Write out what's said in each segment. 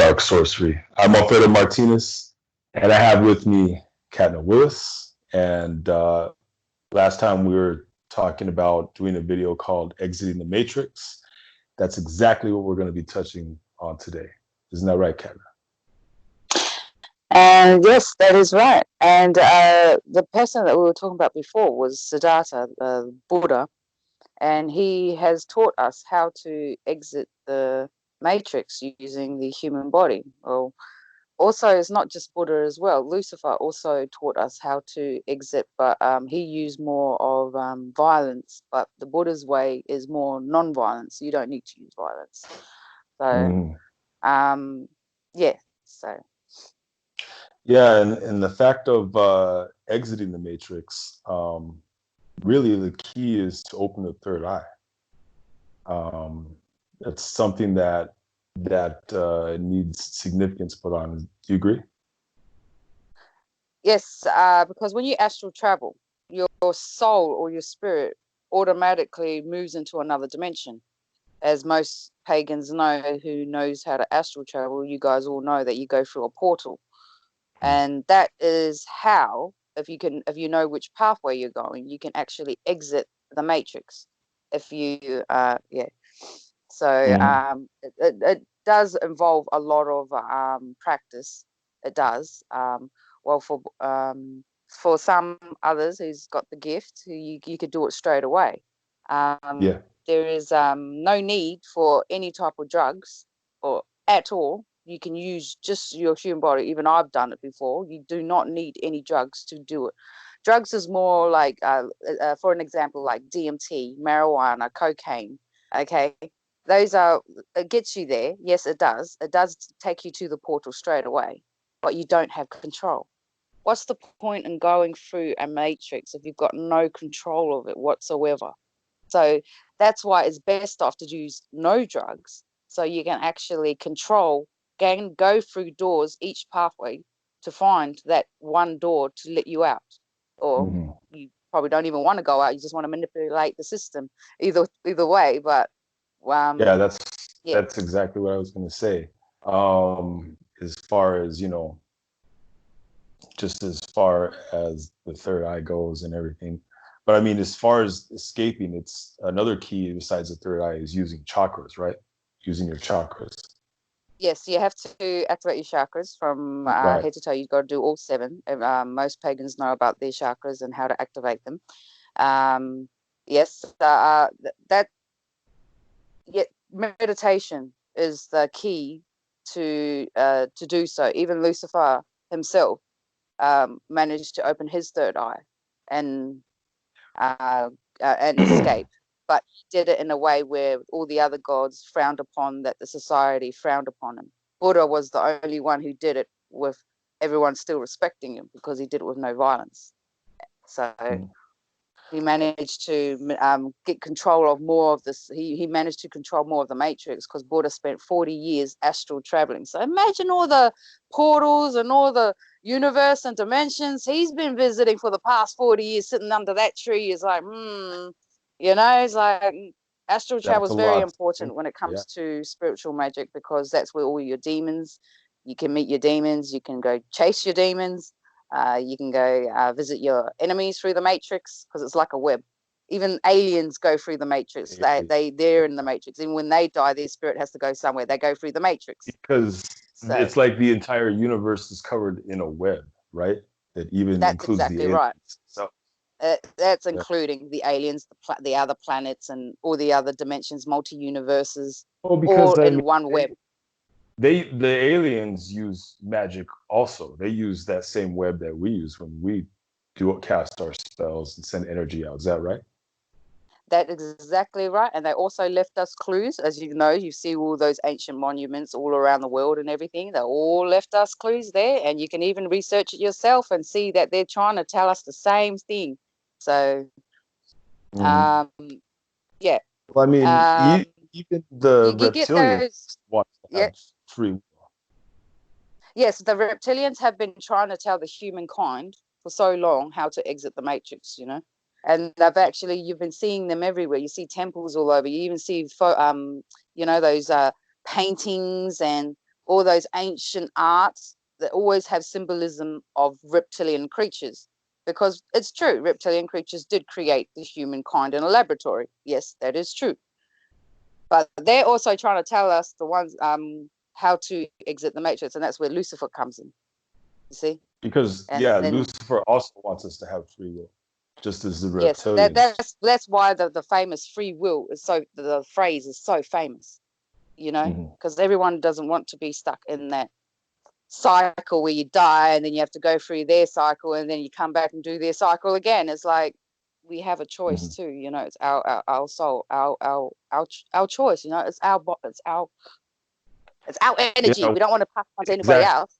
Dark Sorcery. I'm Alfredo Martinez, and I have with me Catna Willis. And last time we were talking about doing a video called Exiting the Matrix. That's exactly what we're going to be touching on today. Isn't that right, Catna? Yes, that is right. And the person that we were talking about before was Siddhartha, Buddha, and he has taught us how to exit the matrix using the human body. Well, also, it's not just Buddha as well. Lucifer also taught us how to exit, but he used more of violence. But the Buddha's way is more non-violence. You don't need to use violence. So, yeah. So. Yeah, and the fact of exiting the matrix, really the key is to open the third eye. It's something that needs significance put on. Do you agree? Yes, because when you astral travel, your soul or your spirit automatically moves into another dimension. As most pagans know who knows how to astral travel, you guys all know that you go through a portal. And that is how, if you know which pathway you're going, you can actually exit the matrix. If you, So it does involve a lot of practice. It does. Well, for some others who's got the gift, you could do it straight away. There is no need for any type of drugs or at all. You can use just your human body. Even I've done it before. You do not need any drugs to do it. Drugs is more like, for an example, like DMT, marijuana, cocaine. Okay, it gets you there. Yes, it does. It does take you to the portal straight away, but you don't have control. What's the point in going through a matrix if you've got no control of it whatsoever? So that's why it's best off to use no drugs, so you can actually go through doors, each pathway, to find that one door to let you out. Or you probably don't even want to go out, you just want to manipulate the system. Either way, but that's exactly what I was going to say. As far as, just as far as the third eye goes and everything. But I mean, as far as escaping, it's another key besides the third eye is using chakras, right? Using your chakras. Yes, you have to activate your chakras from head to toe. You've got to do all 7. Most pagans know about their chakras and how to activate them. Meditation is the key to do so. Even Lucifer himself managed to open his third eye and escape. But he did it in a way where all the other gods frowned upon, that the society frowned upon him. Buddha was the only one who did it with everyone still respecting him, because he did it with no violence. So he managed to get control of more of this. He managed to control more of the matrix, because Buddha spent 40 years astral traveling. So imagine all the portals and all the universe and dimensions he's been visiting for the past 40 years, sitting under that tree. Is like, it's like astral travel is very important when it comes to spiritual magic, because that's where all your demons, you can meet your demons, you can go chase your demons, you can go visit your enemies through the matrix, because it's like a web. Even aliens go through the matrix. They're in the matrix. Even when they die, their spirit has to go somewhere. They go through the matrix. Because it's like the entire universe is covered in a web, right? That even includes exactly the right. So that's including the aliens, the other planets, and all the other dimensions, multi-universes, all in one web. The aliens use magic also. They use that same web that we use when we cast our spells and send energy out. Is that right? That is exactly right. And they also left us clues. As you know, you see all those ancient monuments all around the world and everything. They all left us clues there. And you can even research it yourself and see that they're trying to tell us the same thing. So, Well, I mean, even the reptilians want to have free will. Yes, the reptilians have been trying to tell the humankind for so long how to exit the matrix, and you've been seeing them everywhere. You see temples all over. You even see those paintings and all those ancient arts that always have symbolism of reptilian creatures. Because it's true, reptilian creatures did create the humankind in a laboratory. Yes, that is true. But they're also trying to tell us the ones how to exit the matrix, and that's where Lucifer comes in. You see? Because And then, Lucifer also wants us to have free will, just as the yes, reptilians. that's why the famous free will is so, the phrase is so famous, you know, because everyone doesn't want to be stuck in that cycle where you die and then you have to go through their cycle and then you come back and do their cycle again. It's like we have a choice too, you know. It's our soul, our choice, you know. It's our energy. We don't want to pass on to anybody else.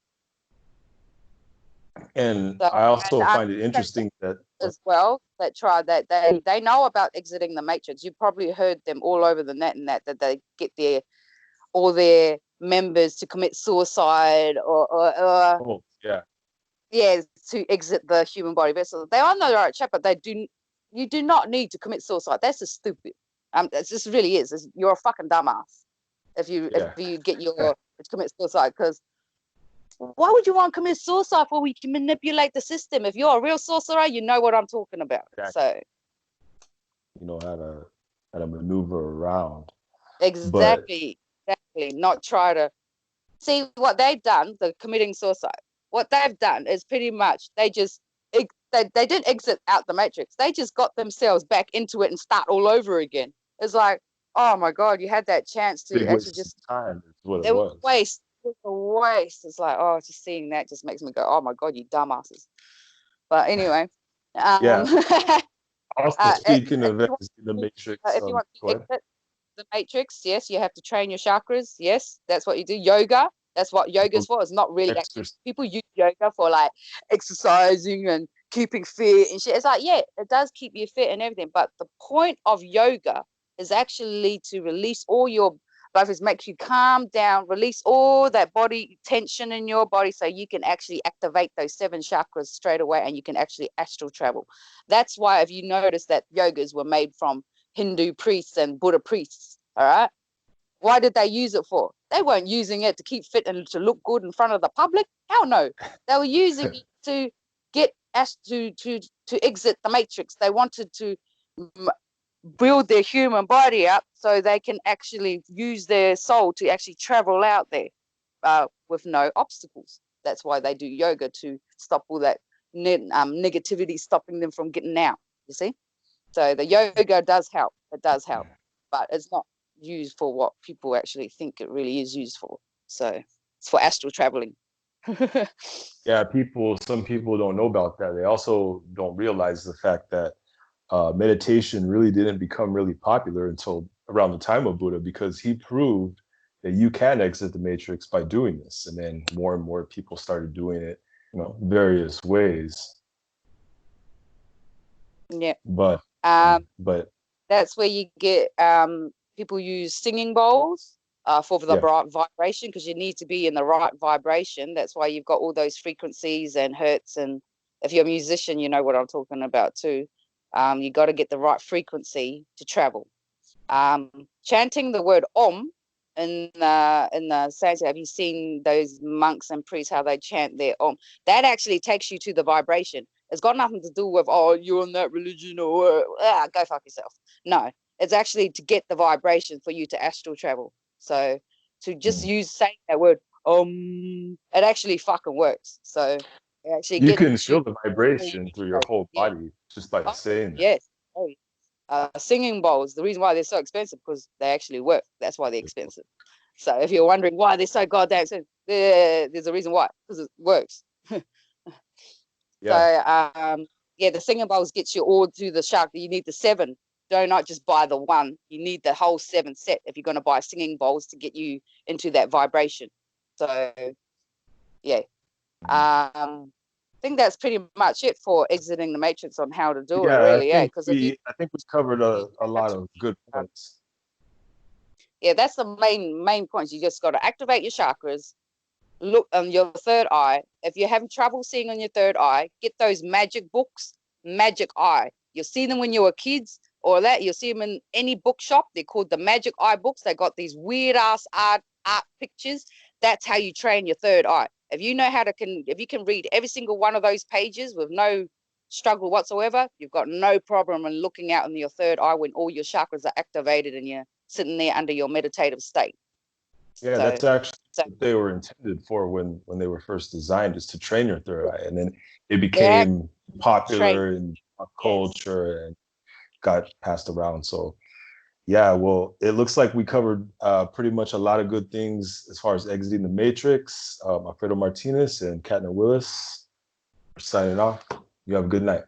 And So, I also find it interesting that as well, that try that they know about exiting the matrix. You probably heard them all over the net and that they get all their members to commit suicide or to exit the human body vessel. They are on the right track, but you do not need to commit suicide. That's just stupid. It just really is. You're a fucking dumbass if you get to commit suicide, because why would you want to commit suicide for? We can manipulate the system. If you're a real sorcerer, you know what I'm talking about. Exactly. So you know how to maneuver around. Exactly. Not try to see what they've done. The committing suicide. What they've done is pretty much they didn't exit out the matrix. They just got themselves back into it and start all over again. It's like, oh my God, you had that chance to actually just time. Is what it was. Waste. It was a waste. It's like, oh, just seeing that just makes me go, oh my God, you dumbasses. But anyway, Also, speaking of the matrix, if you want to exit the matrix, yes, you have to train your chakras. Yes, that's what you do. Yoga. That's what yoga is for. It's not really active. People use yoga for like exercising and keeping fit and shit. It's like, yeah, it does keep you fit and everything. But the point of yoga is actually to release all your life, is make you calm down, release all that body tension in your body so you can actually activate those 7 chakras straight away and you can actually astral travel. That's why, if you notice, that yogas were made from Hindu priests and Buddha priests, all right? Why did they use it for? They weren't using it to keep fit and to look good in front of the public. Hell no. They were using it to get us to exit the matrix. They wanted to build their human body up so they can actually use their soul to actually travel out there with no obstacles. That's why they do yoga, to stop all that negativity stopping them from getting out, you see? So the yoga does help. It does help, but it's not used for what people actually think it really is used for. So it's for astral traveling. Some people don't know about that. They also don't realize the fact that meditation really didn't become really popular until around the time of Buddha, because he proved that you can exit the matrix by doing this. And then more and more people started doing it, various ways. Yeah. But that's where you get people use singing bowls for the right vibration, because you need to be in the right vibration. That's why you've got all those frequencies and hertz. And if you're a musician, you know what I'm talking about too. You got to get the right frequency to travel. Chanting the word Om in the Sanskrit. Have you seen those monks and priests, how they chant their Om? That actually takes you to the vibration. It's got nothing to do with, oh, you're in that religion, or go fuck yourself. No, it's actually to get the vibration for you to astral travel. So to just saying that word it actually fucking works. So actually you can feel the vibration through your whole body just by saying that. Yes. Oh, singing bowls, the reason why they're so expensive, because they actually work. That's why they're expensive. So if you're wondering why they're so goddamn expensive, there's a reason why, because it works. So the singing bowls gets you all through the chakra. You need the 7. Do not just buy the 1. You need the whole 7 set if you're going to buy singing bowls to get you into that vibration. So I think that's pretty much it for exiting the matrix on how to do it, really. I think we've covered a lot of good points. Yeah, that's the main points. You just got to activate your chakras, look on your third eye. If you're having trouble seeing on your third eye, get those magic books, Magic Eye. You'll see them when you were kids, or that you'll see them in any bookshop. They're called the Magic Eye books. They got these weird ass art pictures. that's how you train your third eye. If you know how to if you can read every single one of those pages with no struggle whatsoever, you've got no problem in looking out in your third eye when all your chakras are activated and you're sitting there under your meditative state. Yeah, that's actually what they were intended for when they were first designed, is to train your third eye, and then it became popular in pop culture and got passed around. So yeah, well, it looks like we covered pretty much a lot of good things as far as exiting the matrix. Alfredo Martinez and Catna Willis are signing off. You have a good night.